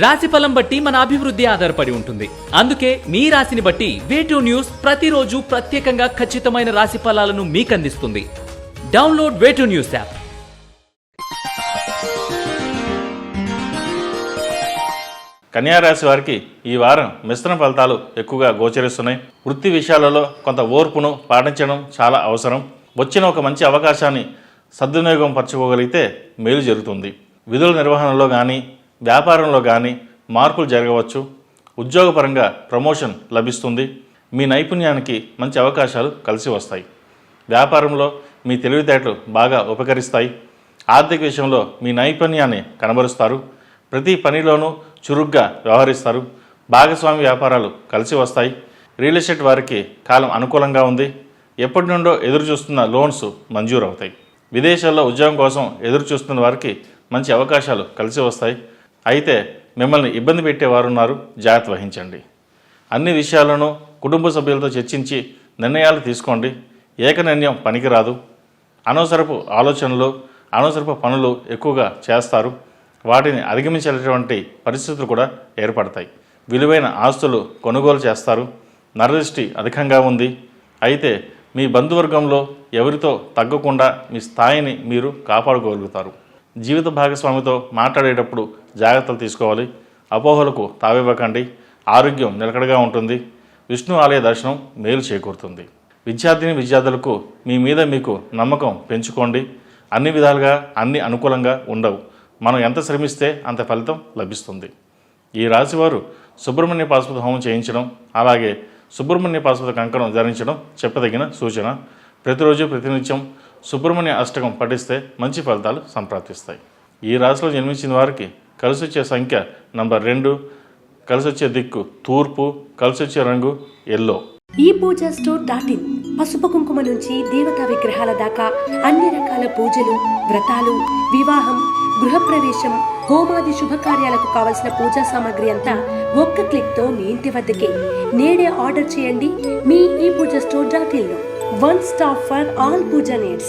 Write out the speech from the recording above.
రాశిఫలం బట్టి మన అభివృద్ధి ఆధారపడి ఉంటుంది. అందుకే మీ రాశిని బట్టి వే2 న్యూస్ ప్రతిరోజు ప్రత్యేకంగా ఖచ్చితమైన రాశి ఫలాలను మీకు అందిస్తుంది. Download Way2News app. కన్యా రాశి వారికి ఈ వారం మిశ్రమ ఫలితాలు ఎక్కువగా గోచరిస్తున్నాయి. వృత్తి విషయాలలో కొంత ఓర్పును పాటించడం చాలా అవసరం. వచ్చిన ఒక మంచి అవకాశాన్ని సద్వినియోగం పరచుకోగలిగితే మేలు జరుగుతుంది. విధుల నిర్వహణలో కానీ వ్యాపారంలో కానీ మార్పులు జరగవచ్చు. ఉద్యోగపరంగా ప్రమోషన్ లభిస్తుంది. మీ నైపుణ్యానికి మంచి అవకాశాలు కలిసి వస్తాయి. వ్యాపారంలో మీ తెలివితేటలు బాగా ఉపకరిస్తాయి. ఆర్థిక విషయంలో మీ నైపుణ్యాన్ని కనబరుస్తారు. ప్రతి పనిలోనూ చురుగ్గా వ్యవహరిస్తారు. భాగస్వామి వ్యాపారాలు కలిసి వస్తాయి. రియల్ ఎస్టేట్ వారికి కాలం అనుకూలంగా ఉంది. ఎప్పటి నుండో ఎదురు చూస్తున్న లోన్స్ మంజూరు అవుతాయి. విదేశాల్లో ఉద్యోగం కోసం ఎదురు చూస్తున్న వారికి మంచి అవకాశాలు కలిసి వస్తాయి. అయితే మిమ్మల్ని ఇబ్బంది పెట్టేవారున్నారు, జాగ్రత్త వహించండి. అన్ని విషయాలను కుటుంబ సభ్యులతో చర్చించి నిర్ణయాలు తీసుకోండి. ఏకనిర్ణయం పనికిరాదు. అనవసరపు ఆలోచనలు, అనవసరపు పనులు ఎక్కువగా చేస్తారు. వాటిని అధిగమించేటటువంటి పరిస్థితులు కూడా ఏర్పడతాయి. విలువైన ఆస్తులు కొనుగోలు చేస్తారు. నరదృష్టి అధికంగా ఉంది. అయితే మీ బంధువర్గంలో ఎవరితో తగ్గకుండా మీ స్థాయిని మీరు కాపాడుకోగలుగుతారు. జీవిత భాగస్వామితో మాట్లాడేటప్పుడు జాగ్రత్తలు తీసుకోవాలి. అపోహలకు తావివ్వకండి. ఆరోగ్యం నిలకడగా ఉంటుంది. విష్ణు ఆలయ దర్శనం మేలు చేకూరుతుంది. విద్యార్థులకు మీ మీద మీకు నమ్మకం పెంచుకోండి. అన్ని విధాలుగా అన్ని అనుకూలంగా ఉండవు. మనం ఎంత శ్రమిస్తే అంత ఫలితం లభిస్తుంది. ఈ రాశివారు సుబ్రహ్మణ్య పాశుపత హోమం చేయించడం, అలాగే సుబ్రహ్మణ్య పాశుపత కంకణం ధరించడం చెప్పదగిన సూచన. ప్రతిరోజు ప్రతినిత్యం సుబ్రహ్మణ్య అష్టకం పఠిస్తే మంచి ఫలితాలు సంప్రాప్తిస్తాయి. ఈ రాశిలో జన్మించిన వారికి కలిసి వచ్చే సంఖ్య నంబర్ 2, కలిసి వచ్చే దిక్కు తూర్పు, కలిసి వచ్చే రంగు ఎల్లో. ఈ పూజా స్టోర్.in పసుపు కుంకుమ నుంచి దేవతా విగ్రహాల దాకా అన్ని రకాల పూజలు, వ్రతాలు, వివాహం, గృహప్రవేశం, హోమాది శుభకార్యాలకు కావలసిన పూజా సామాగ్రి అంతా ఒక్క క్లిక్ తో మీ ఇంటి వద్దకే. నేడే ఆర్డర్ చేయండి మీ ఈ పూజా స్టోర్.in లో. One stop for all puja needs.